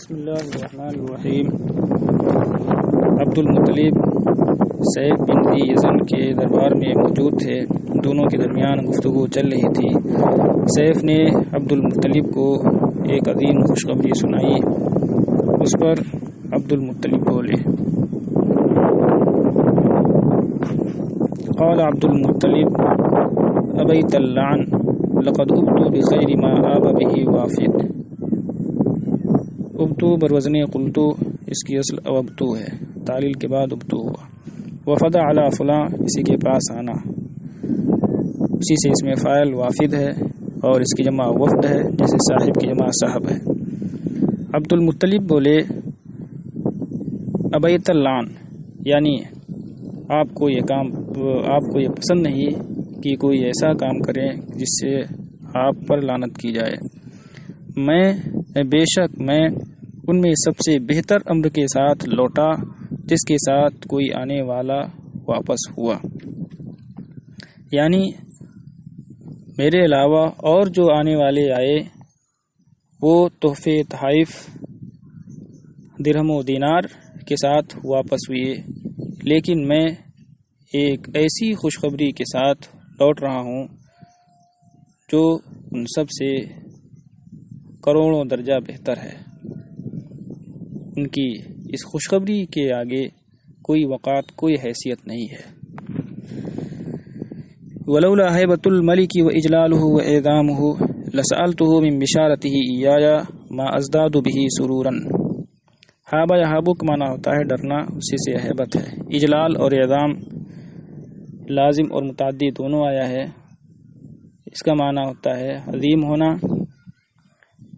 بسم اللہ الرحمن الرحیم۔ عبد المطلب سیف بن ذی یزن کے دربار میں موجود تھے۔ دونوں کے درمیان گفتگو چل رہی تھی۔ سیف نے عبد المطلب کو ایک عظیم خوشخبری سنائی۔ اس پر عبد المطلب بولے، قال عبد المطلب ابیت اللعن لقد ابتو بخیر ما آب به وافد۔ ابتو بروزن قلتو، اس کی اصل ابتو ہے، تعلیل کے بعد ابتو ہوا۔ وفد علی فلاں، اسی کے پاس آنا، اسی سے اس میں فاعل وافد ہے اور اس کی جمع وفد ہے، جیسے صاحب کی جمع صاحب ہے۔ عبد المطلب بولے، ابیت اللعن، یعنی آپ کو یہ پسند نہیں کہ کوئی ایسا کام کرے جس سے آپ پر لعنت کی جائے۔ بے شک میں ان میں سب سے بہتر امر کے ساتھ لوٹا جس کے ساتھ کوئی آنے والا واپس ہوا، یعنی میرے علاوہ اور جو آنے والے آئے وہ تحفے تحائف درہم و دینار کے ساتھ واپس ہوئے، لیکن میں ایک ایسی خوشخبری کے ساتھ لوٹ رہا ہوں جو ان سب سے کروڑوں درجہ بہتر ہے۔ ان کی اس خوشخبری کے آگے کوئی وقات، کوئی حیثیت نہیں ہے۔ ولولا ہیبۃ الملک واجلالہ واعظامہ لسألتہ من بشارتہ ایایا ما ازداد به سرورا۔ ہابہ یا ہابو کا معنی ہوتا ہے ڈرنا، اسی سے ہیبت ہے۔ اجلال اور اعظام لازم اور متعدی دونوں آیا ہے۔ اس کا معنی ہوتا ہے عظیم ہونا،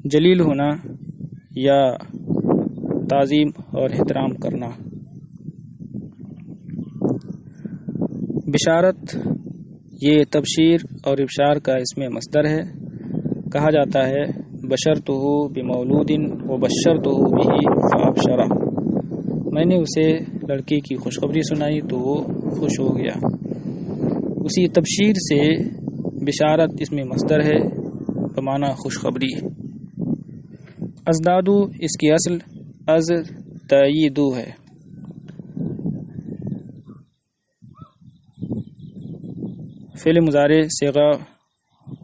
جلیل ہونا یا تعظیم اور احترام کرنا۔ بشارت یہ تبشیر اور ابشار کا اس میں مصدر ہے۔ کہا جاتا ہے بشرتہ بمولود وبشرتہ بہ فابشرہ، میں نے اسے لڑکی کی خوشخبری سنائی تو وہ خوش ہو گیا۔ اسی تبشیر سے بشارت اس میں مصدر ہے بمعنی خوشخبری۔ ازدادو، اس کی اصل از تاییدو ہے۔ فعل مضارع صیغہ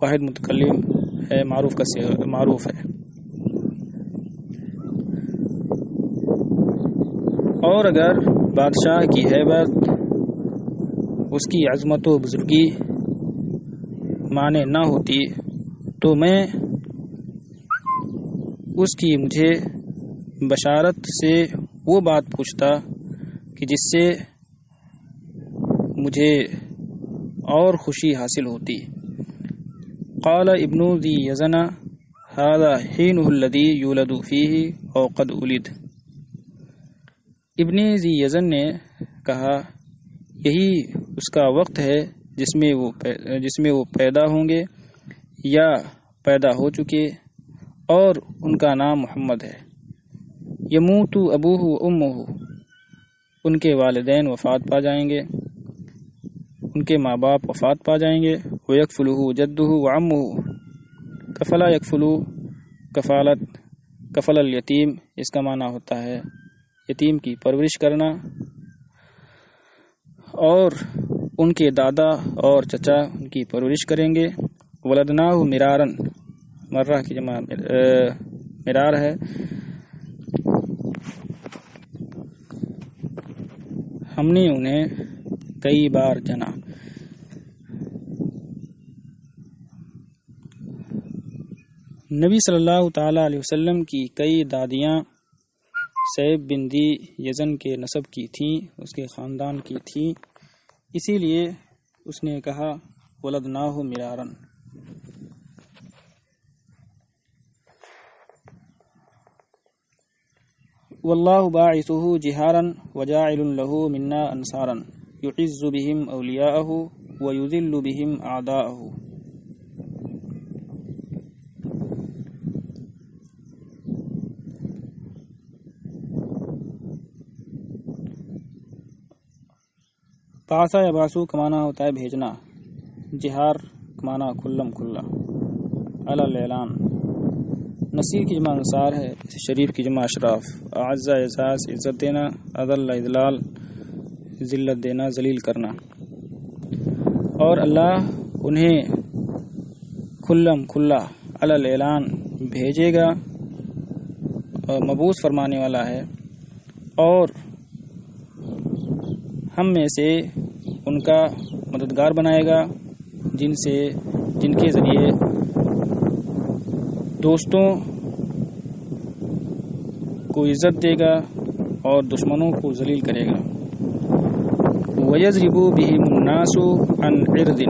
واحد متکلم ہے، معروف کا صیغہ معروف ہے۔ اور اگر بادشاہ کی ہیبت، اس کی عظمت و بزرگی مانے نہ ہوتی تو میں اس کی مجھے بشارت سے وہ بات پوچھتا کہ جس سے مجھے اور خوشی حاصل ہوتی۔ قال ابن ذی یزن هذا حینہ الذی یولد فیہ او قد ولد۔ ابن ذی یزن نے کہا یہی اس کا وقت ہے جس میں وہ پیدا ہوں گے یا پیدا ہو چکے، اور ان کا نام محمد ہے۔ یموت ابوہ و امہ، ان کے والدین وفات پا جائیں گے، ان کے ماں باپ وفات پا جائیں گے۔ ویکفلہ جدہ و عمہ، کفلا یکفلو کفالت، کفل الیتیم، اس کا معنی ہوتا ہے یتیم کی پرورش کرنا، اور ان کے دادا اور چچا ان کی پرورش کریں گے۔ ولدناہ مرارن، مرہ کی جمع مرار ہے۔ ہم نے انہیں کئی بار جنا۔ نبی صلی اللہ تعالی علیہ وسلم کی کئی دادیاں سیف بن ذی یزن کے نسب کی تھیں، اس کے خاندان کی تھیں، اسی لیے اس نے کہا ولدناہ مرارن۔ واللہ باعثہ جہارا وجاعل لہ منا انصارا یعز بہم اولیاءہ ویذل بہم اعداءہ۔ بعث یا باسو کا معنی ہوتا ہے بھیجنا، جہار کا معنی کھلم کھلا، علی الاعلان، نصیر کی جمع انصار ہے، شریف کی جمع اشراف، اعز اعزاز عزت دینا، اذل اذلال ذلت دینا ذلیل کرنا، اور اللہ انہیں کھلم کھلا علی الاعلان بھیجے گا، مبعوث فرمانے والا ہے، اور ہم میں سے ان کا مددگار بنائے گا جن کے ذریعے دوستوں کو عزت دے گا اور دشمنوں کو ذلیل کرے گا۔ وَيَضْرِبُ بِهِمُ النَّاسُ عَنْ عِرْضٍ،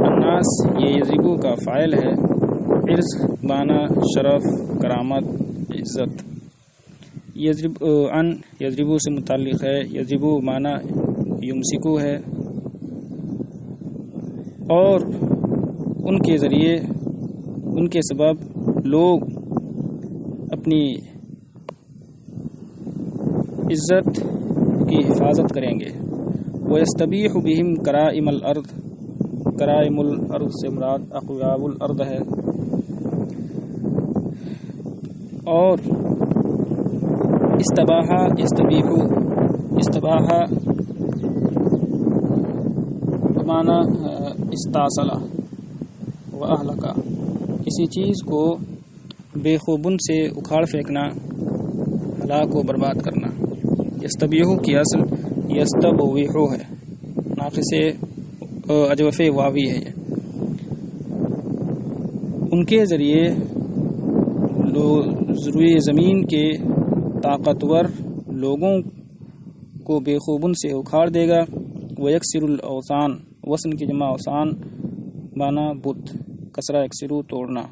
الناس یہ یضربو کا فاعل ہے، عرض معنی شرف، کرامت، عزت، یضربو سے متعلق ہے، یضربو معنی یمسکو ہے، اور ان کے ذریعے ان کے سبب لوگ اپنی عزت کی حفاظت کریں گے۔ وَيَسْتَبِيحُ بِهِمْ كَرَائِمَ الْأَرْضِ، کرائم الارض سے مراد اقواب الارض ہے، اور استباحہ بمعنی استاصلہ و اہلکا، کسی چیز کو بے خوبن سے اکھاڑ پھینکنا، ہلاک و برباد کرنا۔ یستبیحو کی اصل یستبویحو ہے، ناقص اجوف واوی ہے۔ ان کے ذریعے روئے زمین کے طاقتور لوگوں کو بے خوبن سے اکھاڑ دے گا۔ ویکسر الاوثان، وسن کی جمع اوثان معنی بت، کسرہ یکسرو توڑنا،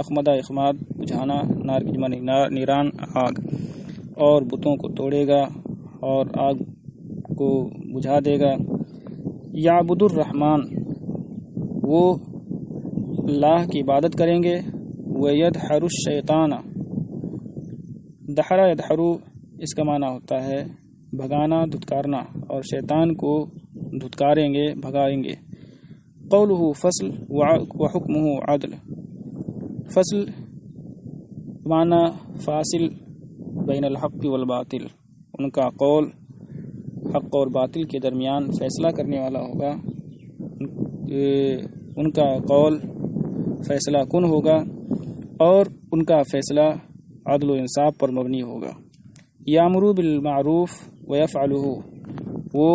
اخمدہ اخماد بجھانا، نار کی جمع نیران آگ، اور بتوں کو توڑے گا اور آگ کو بجھا دے گا۔ یعبد الرحمن، وہ اللہ کی عبادت کریں گے۔ وَيَدْحَرُ الشَّيْطَانَ، دحرہ یدحرو اس کا معنی ہوتا ہے بھگانا، دھتکارنا، اور شیطان کو دھتکاریں گے، بھگائیں گے۔ قولہ فصل وحکمہ عدل، فصل معنی فاصل بین الحق والباطل، ان کا قول حق اور باطل کے درمیان فیصلہ کرنے والا ہوگا، ان کا قول فیصلہ کن ہوگا، اور ان کا فیصلہ عدل و انصاف پر مبنی ہوگا۔ یامرو بالمعروف ویفعلہ، وہ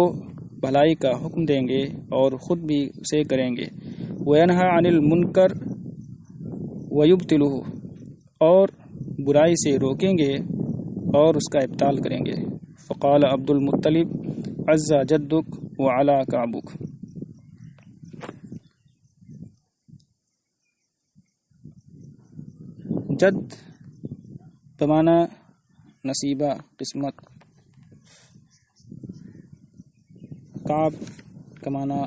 بھلائی کا حکم دیں گے اور خود بھی اسے کریں گے۔ وینہی عن المنکر ویبطلہ، اور برائی سے روکیں گے اور اس کا ابطال کریں گے۔ فقال عبد المطلب عز جدک وعلا کعبک، جد بمعنی نصیبہ قسمت، کعب کا معنی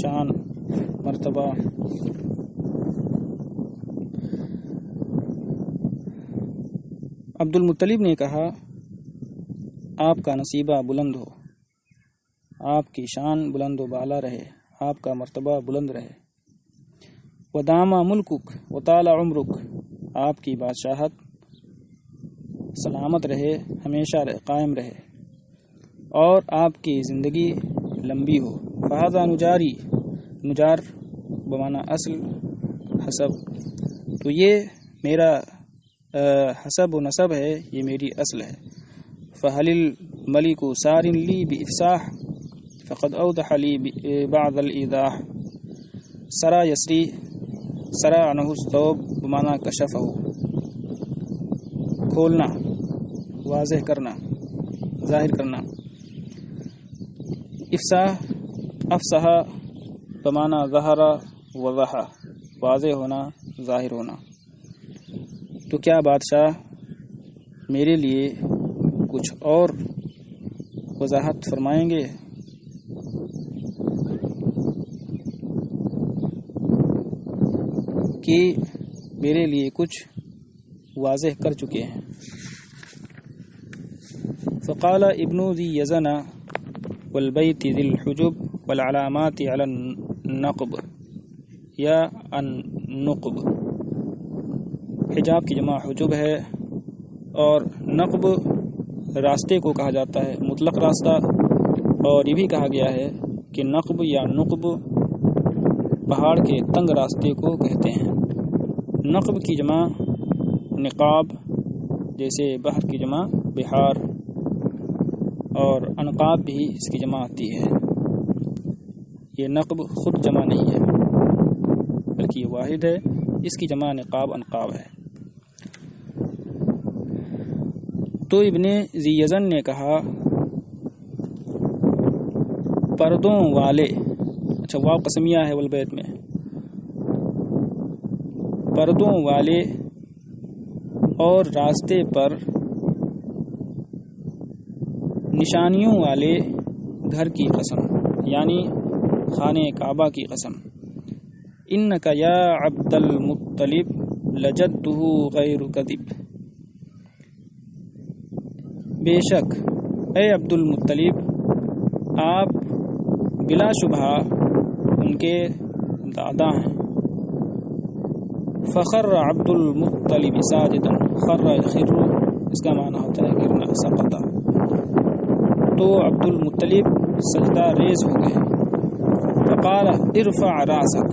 شان مرتبہ۔ عبد المطلب نے کہا آپ کا نصیبہ بلند ہو، آپ کی شان بلند و بالا رہے، آپ کا مرتبہ بلند رہے۔ ودام ملکک وطال عمرک، آپ کی بادشاہت سلامت رہے، ہمیشہ قائم رہے، اور آپ کی زندگی لمبی ہو۔ فہذا نجاری، نجار بمعنی اصل، حسب، تو یہ میرا حسب و نسب ہے، یہ میری اصل ہے۔ فہل الملک سار لی بافصاح فقد اوضح لی بعض الایضاح، سرا یسری، سرا عنہ الثوب بمعنی کشفہ، کھولنا، واضح کرنا، ظاہر کرنا۔ افصاح، افصح بمعنی ظہر وضح، واضح ہونا، ظاہر ہونا۔ تو کیا بادشاہ میرے لیے کچھ اور وضاحت فرمائیں گے؟ کہ میرے لیے کچھ واضح کر چکے ہیں۔ فقال ابن ذی یزن والبیت ذی الحجب والعلامات علی النقب یا نقب. حجاب کی جمع حجب ہے اور نقب راستے کو کہا جاتا ہے، مطلق راستہ. اور یہ بھی کہا گیا ہے کہ نقب یا نقب پہاڑ کے تنگ راستے کو کہتے ہیں. نقب کی جمع نقاب، جیسے بحر کی جمع بحار، اور انقاب بھی اس کی جمع آتی ہے. یہ نقب خود جمع نہیں ہے بلکہ یہ واحد ہے، اس کی جمع نقاب انقاب ہے. تو ابن ذی یزن نے کہا پردوں والے، اچھا واو قسمیہ ہے والبیت میں، پردوں والے اور راستے پر نشانیوں والے گھر کی قسم، یعنی خانہ کعبہ کی قسم. انک یا عبد المطلب لجدہ غیر کذب، بے شک اے عبد المطلب آپ بلا شبہ ان کے دادا ہیں. فخر عبد المطلب ساجدا، خر یخر اس کا معنی ہوتا ہے گرنا، سقطا. تو عبد المطلب سجدہ ریز ہو گئے. فقال ارفع راسک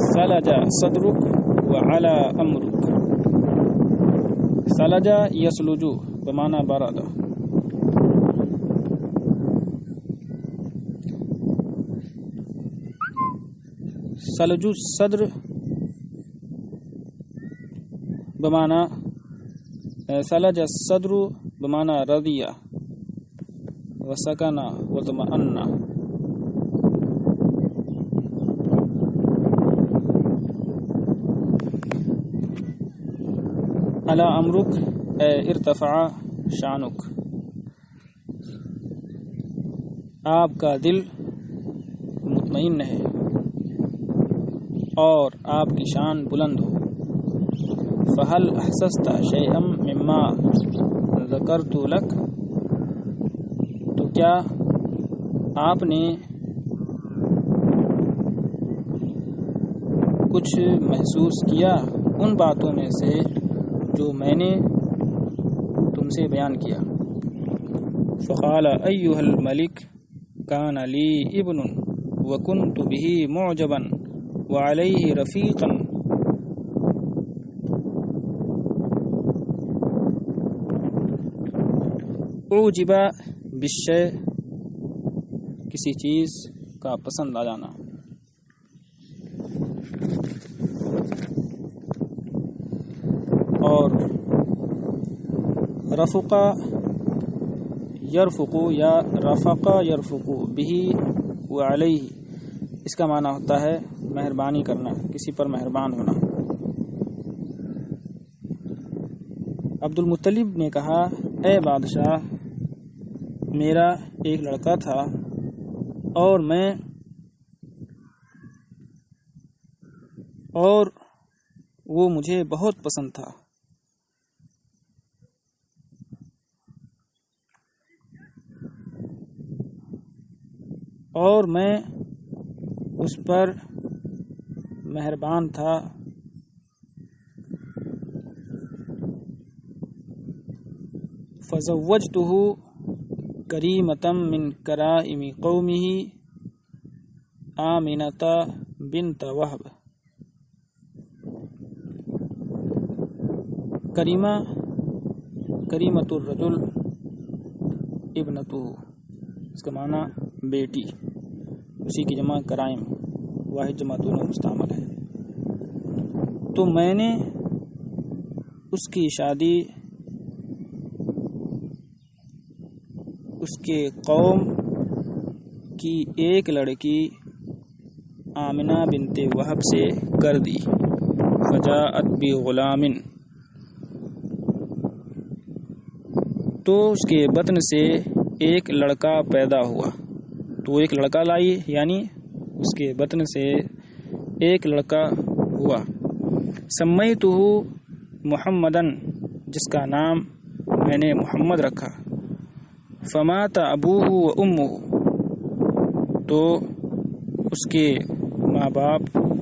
ثلج صدرک وعلى امرک. ثلج یثلج بمعنی برد. ثلج الصدر بمعنی ثلج الصدر بمعنی رضیہ وسکن واطمأن. علی امرک اے ارتفع شانک، آپ کا دل مطمئن ہے اور آپ کی شان بلند ہو. فہل احسست شیئا مما ذکرت لک، تو کیا آپ نے کچھ محسوس کیا ان باتوں میں سے جو میں نے تم سے بیان کیا. فقال ایھا الملک کان لی ابن وکنت به معجبا وعلیہ رفیقا. اعجب بالشیء کسی چیز کا پسند آ جانا. اور رفقا یرفقو یا رفقا یرفقو بہی وعلیہ اس کا معنی ہوتا ہے مہربانی کرنا، کسی پر مہربان ہونا. عبد المطلب نے کہا اے بادشاہ میرا ایک لڑکا تھا اور وہ مجھے بہت پسند تھا. اور میں اس پر مہربان تھا. فزوجتہ کریمۃ من کرائم قومہ آمنۃ بنت وہب. کریمۃ الرجل ابنتہ اس کا معنی بیٹی، اسی کی جمع کرائم، واحد جمع دونوں مستعمل ہے. تو میں نے اس کی شادی اس کے قوم کی ایک لڑکی آمنہ بنت وہب سے کر دی. فجاءت بغلام تو اس کے بطن سے ایک لڑکا پیدا ہوا. تو وہ ایک لڑکا لائی، یعنی اس کے بطن سے ایک لڑکا ہوا. سمیتہ محمدن جس کا نام میں نے محمد رکھا. فمات ابوہ و امہ تو اس کے ماں باپ